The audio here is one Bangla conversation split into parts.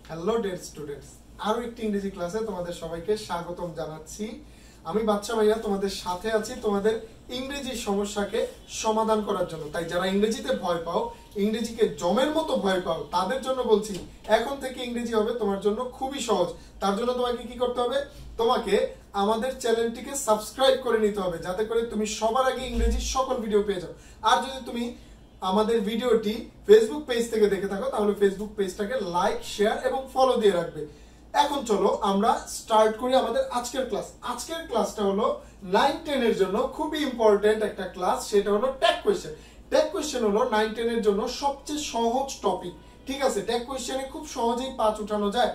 হ্যালো ডিয়ার স্টুডেন্টস, আরো একটি ইংরেজি ক্লাসে তোমাদের সবাইকে স্বাগতম জানাচ্ছি। আমি বাচ্চা ভাইয়া তোমাদের সাথে আছি তোমাদের ইংরেজি সমস্যাকে সমাধান করার জন্য। তাই যারা ইংরেজিতে ভয় পাও, ইংরেজিকে জমের মতো ভয় পাও, তাদের জন্য বলছি এখন থেকে ইংরেজি হবে তোমার জন্য খুবই সহজ। তার জন্য তোমাকে কি করতে হবে? তোমাকে আমাদের চ্যানেলটিকে সাবস্ক্রাইব করে নিতে হবে, যাতে করে তুমি সবার আগে ইংরেজির সকল ভিডিও পেয়ে যাও। আর যদি তুমি আমাদের ভিডিওটি ফেসবুক পেজ থেকে দেখে থাকো, তাহলে ফেসবুক পেজটাকে লাইক, শেয়ার এবং ফলো দিয়ে রাখবে। এখন চলো আমরা স্টার্ট করি আমাদের আজকের ক্লাস। আজকের ক্লাসটা হলো 9-10 এর জন্য খুবই ইম্পর্টেন্ট একটা ক্লাস, সেটা হলো ট্যাগ কোয়েশ্চেন। ট্যাগ কোয়েশ্চেন হলো 9-10 এর জন্য সবচেয়ে সহজ টপিক। ঠিক আছে, ট্যাগ কোয়েশ্চেনে খুব সহজেই 5 উঠানো যায়।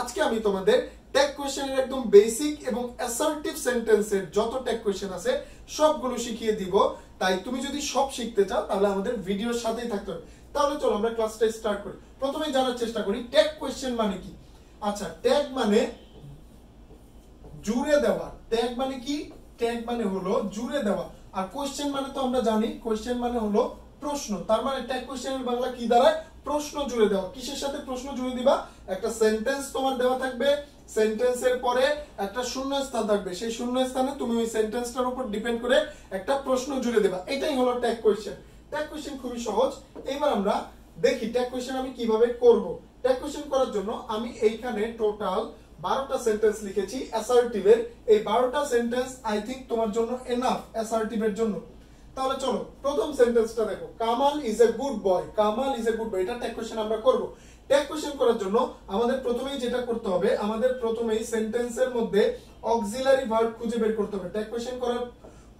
আজকে আমি তোমাদের ট্যাগ কোয়েশ্চেনের একদম বেসিক এবং অ্যাসার্টিভ সেন্টেন্সের যত ট্যাগ কোয়েশ্চেন আছে সবগুলো শিখিয়ে দিব। তাই তুমি যদি সব শিখতে চাও তাহলে আমাদের ভিডিওর সাথেই থাকতে হবে। তাহলে চলো আমরা ক্লাসটা স্টার্ট করি। প্রথমে জানার চেষ্টা করি ট্যাগ কোয়েশ্চেন মানে কি। আচ্ছা, ট্যাগ মানে জুড়ে দেওয়া। ট্যাগ মানে কি? ট্যাগ মানে হলো জুড়ে দেওয়া। আর কোয়েশ্চেন মানে তো আমরা জানি, কোয়েশ্চেন মানে হলো প্রশ্ন। তার মানে ট্যাগ কোয়েশ্চেনের বাংলা কি দাঁড়ায়? প্রশ্ন জুড়ে দেওয়া। কিসের সাথে প্রশ্ন জুড়ে দিবা? একটা সেন্টেন্স তোমার দেওয়া থাকবে, সেন্টেন্সের পরে একটা শূন্য স্থান থাকবে, সেই শূন্য স্থানে তুমি ওই সেন্টেন্সটার উপর ডিপেন্ড করে একটা প্রশ্ন জুড়ে দেবা। এটাই হলো ট্যাগ কোয়েশ্চেন। ট্যাগ কোয়েশ্চেন খুবই সহজ। এবার আমরা দেখি ট্যাগ কোয়েশ্চেন আমি কিভাবে করব। ট্যাগ কোয়েশ্চেন করার জন্য আমি এইখানে টোটাল 12টা সেন্টেন্স লিখেছি অ্যাসার্টিভের। এই 12টা সেন্টেন্স আই থিংক তোমার জন্য এনাফ অ্যাসার্টিভের জন্য। তাহলে চলো প্রথম সেন্টেন্সটা দেখো, Kamal is a good boy. Kamal is a good boy, এটা ট্যাগ কোয়েশ্চেন আমরা করব। ট্যাগ কোয়েশ্চেন করার জন্য আমাদের প্রথমেই যেটা করতে হবে, আমাদের প্রথমেই সেন্টেন্সের মধ্যে অক্সিলারি ভার্ব খুঁজে বের করতে হবে। ট্যাগ কোয়েশ্চেন করার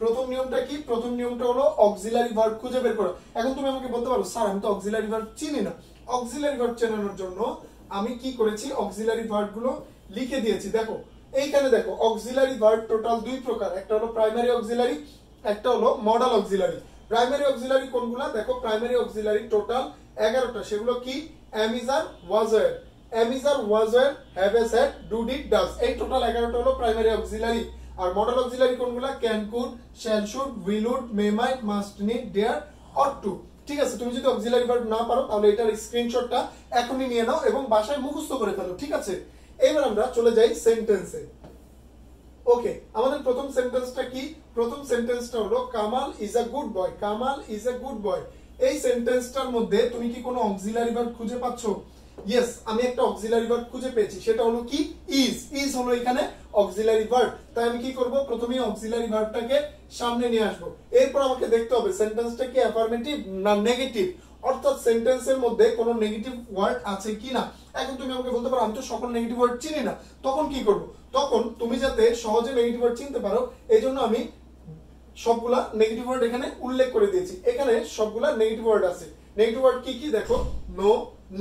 প্রথম নিয়মটা কি? প্রথম নিয়মটা হলো অক্সিলারি ভার্ব খুঁজে বের করা। এখন তুমি আমাকে বলতে পারো, স্যার আমি তো অক্সিলারি ভার্ব চিনি না। অক্সিলারি ভার্ব চেনানোর জন্য আমি কি করেছি, অক্সিলারি ভার্ব গুলো লিখে দিয়েছি। দেখো এইখানে দেখো, অক্সিলারি ভার্ব টোটাল দুই প্রকার, একটা হলো প্রাইমারি অক্সিলারি, একটা হলো মডাল অক্সিলারি। প্রাইমারি অক্সিলারি কোনগুলা? দেখো প্রাইমারি অক্সিলারি টোটাল 11টা। সেগুলো কি? am is are was were, am is are was were, have a said, do did does। এই টোটাল 11টা হলো প্রাইমারি অক্সিলারি। আর মডাল অক্সিলারি কোনগুলা? can could, shall should, will would, may might, must need, dare, ought to। ঠিক আছে, তুমি যদি অক্সিলারি ভার্ব না পারো তাহলে এটার স্ক্রিনশটটা এখনই নিয়ে নাও এবং বাসায় মুখস্থ করে ফেলো। ঠিক আছে, এবার আমরা চলে যাই সেন্টেন্সে। ওকে, আমাদের প্রথম সেন্টেন্সটা কি? প্রথম সেন্টেন্সটা হলো Kamal is a good boy. Kamal is a good boy. এই সেন্টেন্সটার মধ্যে তুমি কি কোনো অক্সিলারি ভার্ব খুঁজে পাচ্ছো? ইয়েস, আমি একটা অক্সিলারি ভার্ব খুঁজে পেয়েছি, সেটা হলো কি? ইজ। ইজ হলো এখানে অক্সিলারি ভার্ব। তাই আমি কি করব? প্রথমে অক্সিলারি ভার্বটাকে সামনে নিয়ে আসবো। এরপর আমাকে দেখতে হবে সেন্টেন্সটা কি অ্যাফার্মেটিভ না নেগেটিভ, অর্থাৎ সেন্টেন্সের মধ্যে কোনো নেগেটিভ ওয়ার্ড আছে কিনা। এখন তুমি আমাকে বলতে পারো আমি তো সকল নেগেটিভ ওয়ার্ড চিনি না, তখন কি করব? তখন তুমি যাতে সহজে নেগেটিভ ওয়ার্ড চিনতে পারো, এই জন্য আমি সবগুলা নেগেটিভ ওয়ার্ড এখানে উল্লেখ করে দিয়েছি। এখানে সবগুলা নেগেটিভ ওয়ার্ড আছে। নেগেটিভ ওয়ার্ড কি কি দেখো, no,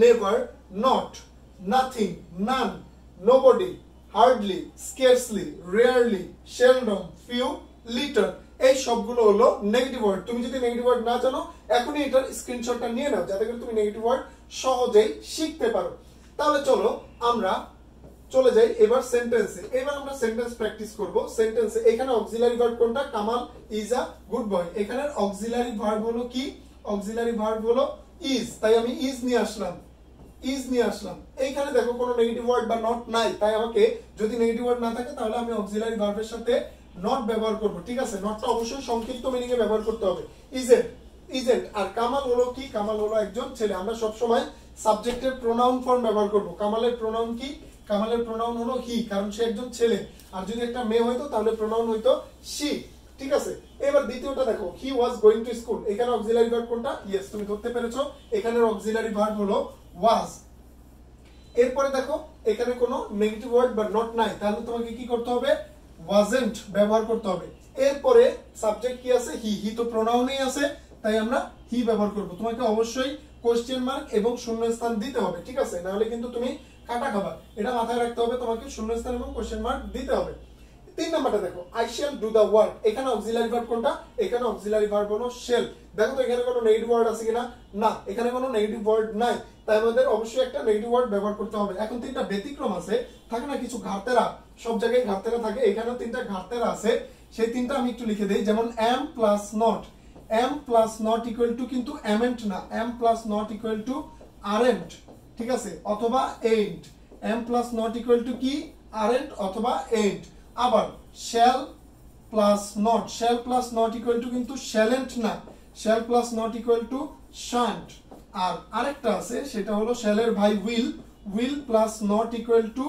never, not, nothing, none, nobody, hardly, scarcely, rarely, seldom, few, little. এই সবগুলো হলো নেগেটিভ ওয়ার্ড। তুমি যদি নেগেটিভ ওয়ার্ড না জানো, এখনই এটার স্ক্রিনশটটা নিয়ে নাও, যাতে করে তুমি নেগেটিভ ওয়ার্ড সহজেই শিখতে পারো। তাহলে চলো আমরা চলে যাই এবার সেন্টেন্সে। এবার আমরা সেন্টেন্স প্র্যাকটিস করব। সেন্টেন্সে এখানে অক্সিলারি ভার্ব কোনটা? Kamal is a good boy. এখানে অক্সিলারি ভার্ব হলো কি? অক্সিলারি ভার্ব হলো ইজ। তাই আমি ইজ নিয়ে আসলাম, ইজ নিয়ে আসলাম। এইখানে দেখো কোনো নেগেটিভ ওয়ার্ড বা নট নাই, তাই আমাকে যদি নেগেটিভ ওয়ার্ড না থাকে তাহলে আমি অক্সিলারি ভার্বের সাথে নট ব্যবহার করব। ঠিক আছে, নটটা অবশ্যই সংক্ষিপ্ত মিনিং এ ব্যবহার করতে হবে। Isn't, isn't. আর কামাল হলো কি? কামাল হলো একজন ছেলে। আমরা সব সময় সাবজেক্টের প্রোনাউন ফর্ম ব্যবহার করব। কামালের প্রোনাউন কি? কামালের প্রোনাউন হলো হি, কারণ সে একজন ছেলে। আর যদি একটা মেয়ে হইতো তাহলে প্রোনাউন হইতো শি। ঠিক আছে, এবার দ্বিতীয়টা দেখো, হি ওয়াজ গোইং টু স্কুল। এখানে অক্সিলারি ভার্ব কোনটা? ইয়েস, তুমি ধরতে পেরেছো, এখানের অক্সিলারি ভার্ব হলো ওয়াজ। এরপরে দেখো এখানে কোনো নেগেটিভ ওয়ার্ড বা নট নাই, তাহলে তোমাকে কি করতে হবে? ওয়াজেন্ট ব্যবহার করতে হবে। এরপরে সাবজেক্ট কি আছে? হি। হি তো প্রোনাউনেই আছে, তাই আমরা হি ব্যবহার করব। তোমাকে অবশ্যই কোশ্চেন মার্ক এবং শূন্যস্থান দিতে হবে। ঠিক আছে, নাহলে কিন্তু তুমি কাটা খাবা। এটা মাথায় রাখতে হবে, তোমাকে শূন্যস্থান এবং কোশ্চেন মার্ক দিতে হবে। 3 নাম্বারটা দেখো, I shall do the work. এখানে অক্সিলারি ভার্ব কোনটা? এখানে অক্সিলারি ভার্ব হলো শ্যাল। দেখো তো এখানে কোনো নেগেটিভ ওয়ার্ড আছে কিনা? না, এখানে কোনো নেগেটিভ ওয়ার্ড নাই, তাই আমাদের অবশ্যই একটা নেগেটিভ ওয়ার্ড ব্যবহার করতে হবে। এখন 3টা ব্যতিক্রম আছে, থাকে না কিছু ঘাটতেরা, সব জায়গায় ঘাটতেরা থাকে, এখানেও 3টা ঘাটতেরা আছে। সেই 3টা আমি একটু লিখে দেই। যেমন am plus not, am plus not equal to কিন্তু amn't না, am plus not equal to aren't। ঠিক আছে, অথবা ain't. Am plus not equal to কি আরেন্ট অথবা এন্ড। আবার shall plus not, shall plus not equal to কিন্তু শ্যালেন্ট না, shall plus not equal to shan't. আর আরেকটা আছে সেটা হলো শ্যালের ভাই will, will plus not equal to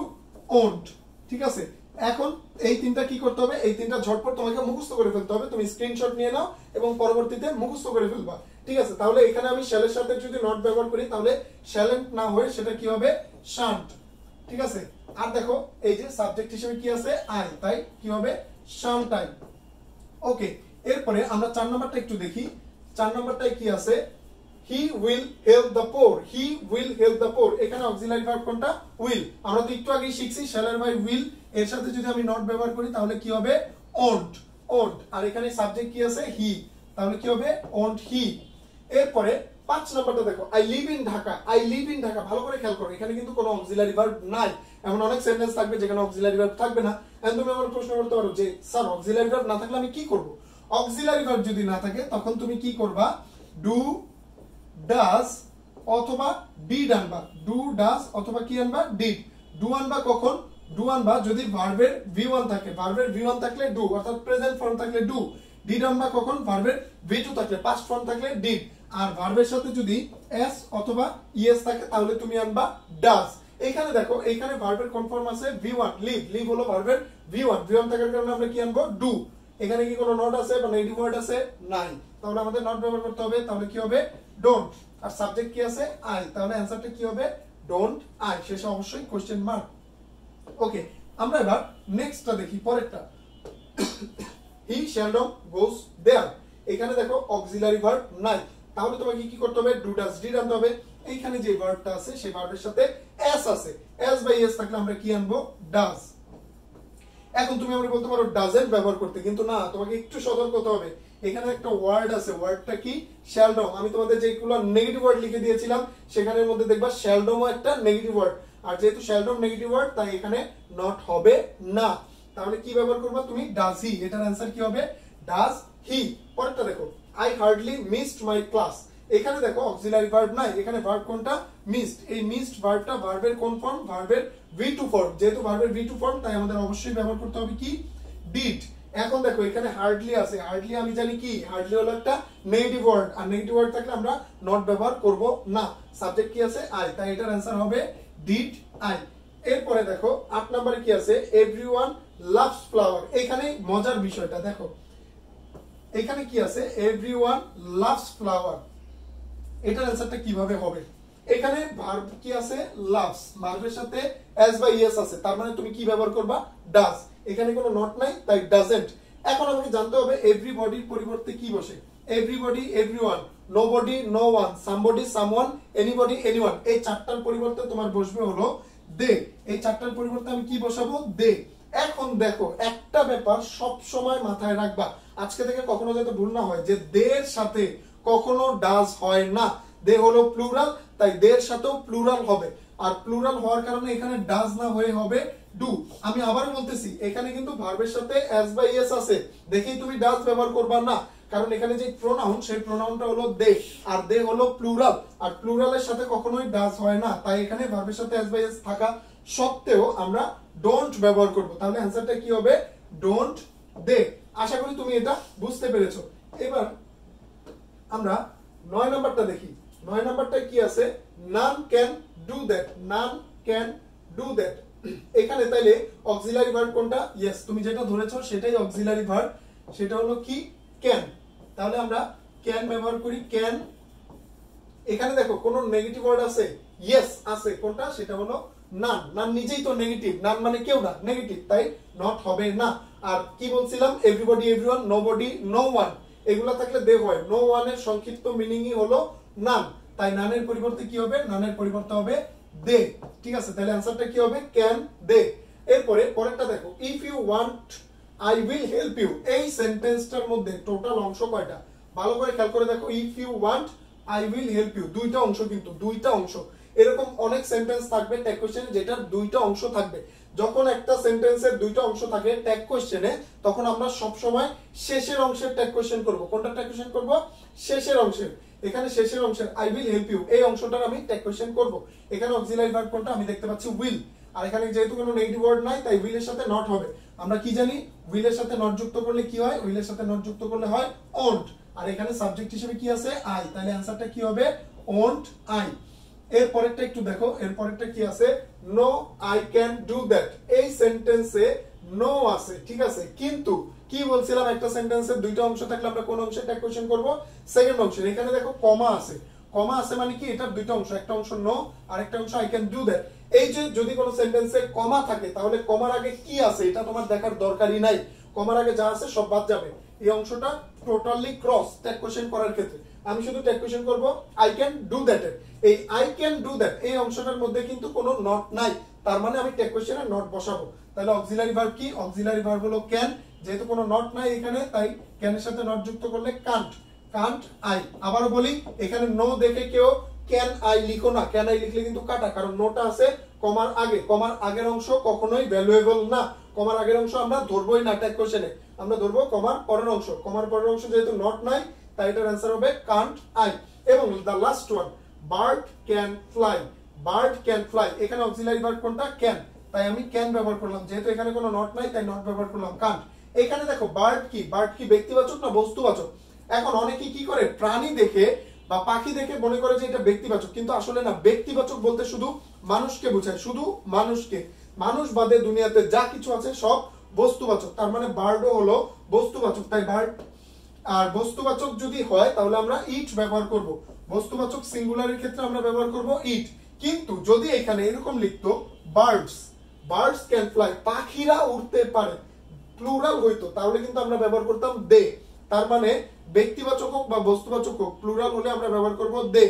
won't. ঠিক আছে, এখন এই তিনটা কি করতে হবে, এই তিনটা ঝটপট তোমাকে মুখস্থ করে ফেলতে হবে। তুমি স্ক্রিনশট নিয়ে নাও এবং পরবর্তীতে মুখস্থ করে ফেলবা। ঠিক আছে, তাহলে এখানে আমি শ্যালের সাথে যদি নট ব্যবহার করি তাহলে শ্যালেন্ট না হয়ে সেটা কি হবে শান্ট। ঠিক আছে, আর দেখো এই যে সাবজেক্ট হিসেবে কি আছে আই, তাই কি হবে শান্ট আই। ওকে, এরপরে আমরা 4 নাম্বারটা একটু দেখি। 4 নাম্বারটায় কি আছে, he will help the poor, he will help the poor. এখানে অক্সিলারি ভার্ব কোনটা উইল, আমরা তো একটু আগেই শিখছি শ্যালের ভাই উইল, এর সাথে যদি আমি নট ব্যবহার করি তাহলে কি হবে ওন্ট, ওন্ট। আর এখানে সাবজেক্ট কি আছে হি, তাহলে কি হবে ওন্ট হি। এরপরে 5 নাম্বারটা দেখো, I live in Dhaka, I live in Dhaka. ভালো করে খেয়াল করো, এখানে কিন্তু কোনো অক্সিলারি ভার্ব নাই। এমন অনেক সেন্টেন্স থাকবে যেখানে অক্সিলারি ভার্ব থাকবে না। এখন তুমি আমার প্রশ্ন করতে পারো যে স্যার অক্সিলারি ভার্ব না থাকলে আমি কি করব? অক্সিলারি ভার্ব যদি না থাকে তখন তুমি কি করবা, ডু ডাজ অথবা ডিড আনবা, ডু ডাজ অথবা কি আনবা ডিড। ডু আনবা কখন, ডু আনবা যদি ভার্বের ভি1 থাকে, ভার্বের ভি1 থাকলে ডু অর্থাৎ প্রেজেন্ট ফর্ম থাকলে ডু। ডিড আনবা কখন, ভার্বের ভি2 থাকলে, পাস্ট ফর্ম থাকলে ডিড। আর ভার্বের সাথে যদি এস অথবা ইএস থাকে তাহলে তুমি আনবা ডাজ। এখানে দেখো, এখানে ভার্বের কোন ফর্ম আছে ভি1, লিভ, লিভ হলো ভার্বের ভি1, ভি1 থাকার কারণে আমরা কি আনবো ডু। এখানে কি কোনো নট আছে বা নেগেটিভ ওয়ার্ড আছে নাই, তাহলে আমাদের নট ব্যবহার করতে হবে, তাহলে কি হবে ডোন্ট। আর সাবজেক্ট কি আছে আই, তাহলে অ্যানসারটা কি হবে ডোন্ট আই, শেষে অবশ্যই কোশ্চেন মার্ক। ওকে, আমরা এবার নেক্সটটা দেখি, পরেরটা। হি সেldom goes there। এখানে দেখো অক্সিলারি ভার্ব নাই, তাহলে তোমাকে কি করতে হবে ডু ডাজ ডিড আনতে হবে। এইখানে যে ভার্বটা আছে সেই ভার্বের সাথে এস আছে, এস বাই এস থাকলে আমরা কি আনবো ডাজ। এখন তুমি আমরা বলতে পারো ডাজেন্ট ব্যবহার করতে, কিন্তু না, তোমাকে একটু সতর্ক হতে হবে। এখানে একটা ওয়ার্ড আছে, ওয়ার্ডটা কি শ্যালডম। আমি তোমাদের যেগুলো নেগেটিভ ওয়ার্ড লিখে দিয়েছিলাম সেখানের মধ্যে দেখবা শ্যালডমও একটা নেগেটিভ ওয়ার্ড। আর যেহেতু শ্যালডম নেগেটিভ ওয়ার্ড তাই এখানে নট হবে না, তাহলে কি ব্যবহার করবা তুমি ডাজ হি। এটার অ্যানসার কি হবে ডাজ হি। পরেরটা দেখো, I hardly missed my class. এখানে দেখো অক্সিলারি ভার্ব নাই, এখানে ভার্ব কোনটা মিসড। এই মিসড ভার্বটা ভার্বের কোন ফর্ম, ভার্বের ভি2 ফর্ম। যেহেতু ভার্বের ভি2 ফর্ম তাই আমাদের অবশ্যই ব্যবহার করতে হবে কি ডিড। এখন দেখো এখানে হার্ডলি আছে, হার্ডলি আমি জানি কি হার্ডলি হলো একটা নেগেটিভ ওয়ার্ড, আর নেগেটিভ ওয়ার্ড থাকলে আমরা নট ব্যবহার করব না। সাবজেক্ট কি আছে আই, তাই এটার অ্যানসার হবে ডিড আই। এরপরে দেখো 8 নম্বরে কি আছে, এভরিওয়ান লাভস ফ্লাওয়ার। এখানে মজার বিষয়টা দেখো, এখানে কি আছে এভরিওয়ান লাভস ফ্লাওয়ার, এটার অ্যানসারটা কিভাবে হবে। এখানে ভার্ব কি আছে লাভস, ভার্বের সাথে এস বা ইএস আছে, তার মানে তুমি কি ব্যবহার করবা ডাজ। এখানে কোনো নট নাই তাই ডাজেন্ট। এখন আমাকে জানতে হবে এভরিবডির পরিবর্তে কি বসে, everybody everyone, nobody no one, somebody someone, anybody anyone. এই চারটার পরিবর্তে তোমার বসবে হলো দে। এই চারটার পরিবর্তে আমি কি বসাবো দে। এখন দেখো একটা ব্যাপার সব সময় মাথায় রাখবা, আজকে থেকে কখনো যাতে ভুল না হয় যে দের সাথে কখনো ডাজ হয় না। দে হলো প্লুরাল, তাই দের সাথেও প্লুরাল হবে। আর প্লুরাল হওয়ার কারণে এখানে ডাজ না হয়ে হবে ডু। আমি আবার বলতেছি, এখানে কিন্তু ভার্বের সাথে এস বা ইএস আছে, দেখেই তুমি ডাজ ব্যবহার করবা না, কারণ এখানে যে প্রোনাউন সেই প্রোনাউনটা হলো দে, আর দে হলো প্লুরাল, আর প্লুরালের সাথে কখনোই ডাজ হয় না। তাই এখানে ভার্বের সাথে এস বা ইএস থাকা সত্ত্বেও আমরা ডোন্ট ব্যবহার করব, তাহলে অ্যানসারটা কি হবে ডোন্ট দে। আশা করি তুমি এটা বুঝতে পেরেছো। এবার আমরা 9 নাম্বারটা দেখি। 9 নাম্বারটা কি আছে, none can do that, none can do that. এখানে তাইলে অক্সিলারি ভার্ব কোনটা, ইয়েস তুমি যেটা ধরেছো সেটাই অক্সিলারি ভার্ব, সেটা হলো কি ক্যান। তাহলে আমরা ক্যান ব্যবহার করি ক্যান। এখানে দেখো কোন নেগেটিভ ওয়ার্ড আছে, ইয়েস আছে, কোনটা সেটা হলো নান। নান নিজেই তো নেগেটিভ, নান মানে কেউ না, নেগেটিভ, তাই নট হবে না। আর কি বলছিলাম everybody everyone, nobody no one, এগুলা থাকলে দে হয়। নো ওয়ানের সংক্ষিপ্ত মিনিংই হলো নান, তাই নানের পরিবর্তে কি হবে, নানের পরিবর্তে হবে দে। ঠিক আছে, তাহলে অ্যানসারটা কি হবে ক্যান দে। এরপরে পরেরটা দেখো, if you want I will help you. এই সেন্টেন্সটার মধ্যে টোটাল অংশ কয়টা ভালো করে খেয়াল করে দেখো। If you want I will help you, দুইটা অংশ, কিন্তু দুইটা অংশ। এরকম অনেক সেন্টেন্স থাকবে ট্যাগ কোশ্চেনে যেটার দুইটা অংশ থাকবে। যখন একটা সেন্টেন্সের দুইটা অংশ থাকে ট্যাগ কোশ্চেনে, তখন আমরা সব সময় শেষের অংশের ট্যাগ কোশ্চেন করব। কোনটা ট্যাগ কোশ্চেন করব, শেষের অংশের। এখানে শেষের অংশের আই উইল হেল্প ইউ এই অংশটার আমি ট্যাগ কোশ্চেন করব। এখানে অক্সিলারি ভার্ব কোনটা আমি দেখতে পাচ্ছি উইল, আর এখানে যেহেতু কোনো নেগেটিভ ওয়ার্ড নাই তাই উইল এর সাথে নট হবে। আমরা কি জানি উইল এর সাথে নট যুক্ত করলে কি হয়, উইল এর সাথে নট যুক্ত করলে হয় ওন্ট, আর এখানে সাবজেক্ট হিসেবে কি আছে আই, তাহলে অ্যানসারটা কি হবে ওন্ট আই। এর পরেরটা একটু দেখো, এর পরেরটা কি আছে no I can do that, এই সেন্টেন্সে নো আছে ঠিক আছে, কিন্তু কি বলছিলাম একটা সেন্টেন্সের দুইটা অংশ থাকলে আমরা কোন অংশে ট্যাগ কোশ্চেন করব, সেকেন্ড অংশে। এখানে দেখো কমা আছে, কমা আছে মানে কি এটার দুইটা অংশ, একটা অংশ নো আর একটা অংশ আই ক্যান ডু দ্যাট। এই যে যদি কোনো সেন্টেন্সে কমা থাকে তাহলে কমার আগে কি আছে এটা তোমার দেখার দরকারই নাই, কমার আগে যা আছে সব বাদ যাবে। এই অংশটা টোটালি ক্রস ট্যাগ কোশ্চেন করার ক্ষেত্রে আমি শুধু ট্যাগ কোশ্চেন করব আই ক্যান ডু দ্যাট এর। এই আই ক্যান ডু দ্যাট এই অংশটার মধ্যে কিন্তু কোনো নট নাই, তার মানে আমি ট্যাগ কোশ্চেনে নট বসাবো। তাহলে অক্সিলারি ভার্ব কি, অক্সিলারি ভার্ব হলো ক্যান, যেহেতু কোনো নট নাই এখানে তাই ক্যান এর সাথে নট যুক্ত করলে কান্ট, কান্ট আই। আবারও বলি এখানে নো দেখে কেউ ক্যান আই লিখো না, ক্যান আই লিখলে কিন্তু কাটা, কারণ নোটা আছে কমার আগে, কমার আগের অংশ কখনোই ভ্যালুয়েবল না, কমার আগের অংশ আমরা ধরবোই না ট্যাগ কোশ্চেনে, আমরা ধরবো কমার পরের অংশ, কমার পরের অংশ যেহেতু নট নাই তাই এটার অ্যান্সার হবে কান্ট আই। এবং the last one bird can fly, bird can fly, এখানে অক্সিলারি ভার্ব কোনটা ক্যান, তাই আমি ক্যান ব্যবহার করলাম, যেহেতু এখানে কোনো নট নাই তাই নট ব্যবহার করলাম কান্ট। এখানে দেখো বার্ড কি, বার্ড কি ব্যক্তিবাচক না বস্তুবাচক? এখন অনেকে কি করে প্রাণী দেখে বা পাখি দেখে মনে করে যে এটা ব্যক্তিবাচক, কিন্তু আসলে না, ব্যক্তিবাচক বলতে শুধু মানুষকে বোঝায়, শুধু মানুষকে, মানুষ বাদে দুনিয়াতে যা কিছু আছে সব বস্তুবাচক, তার মানে বার্ডও হলো বস্তুবাচক, তাই বার্ড। আর বস্তুবাচক যদি হয় তাহলে আমরা ইট ব্যবহার করব, বস্তুবাচক সিঙ্গুলারের ক্ষেত্রে আমরা ব্যবহার করব ইট। কিন্তু যদি এখানে এরকম লিখতো বার্ডস, বার্ডস ক্যান ফ্লাই, পাখিরা উড়তে পারে, প্লুরাল হইতো তাহলে কিন্তু আমরা ব্যবহার করতাম দে, তার মানে ব্যক্তিবাচক হোক বা বস্তুবাচক হোক প্লুরাল হলে আমরা ব্যবহার করব দে,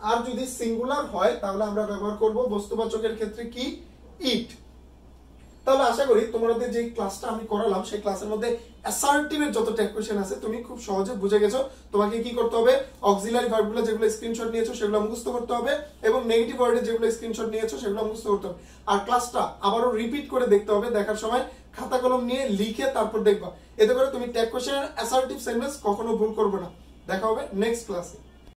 আর যদি সিঙ্গুলার হয় তাহলে আমরা ব্যবহার করব বস্তুবাচকের ক্ষেত্রে কি ইট। তাহলে আশা করি তোমাদের যে ক্লাসটা আমি করালাম সেই ক্লাসের মধ্যে অ্যাসার্টিভের যত ট্যাগ কোশ্চেন আছে তুমি খুব সহজে বুঝে গেছো। তোমাকে কি করতে হবে, অক্সিলারি ভার্বগুলো যেগুলো স্ক্রিনশট নিয়েছো সেগুলো মুখস্থ করতে হবে, এবং নেগেটিভ ওয়ার্ডে যেগুলো স্ক্রিনশট নিয়েছো সেগুলো মুখস্থ করতে হবে। আর ক্লাসটা আবারও রিপিট করে দেখতে হবে, দেখার সময় খাতা কলম নিয়ে লিখে তারপর দেখবা, এতে করে তুমি ট্যাগ কোশ্চেনের অ্যাসার্টিভ সেন্টেন্স কখনো ভুল করবে না। দেখা হবে নেক্সট ক্লাসে।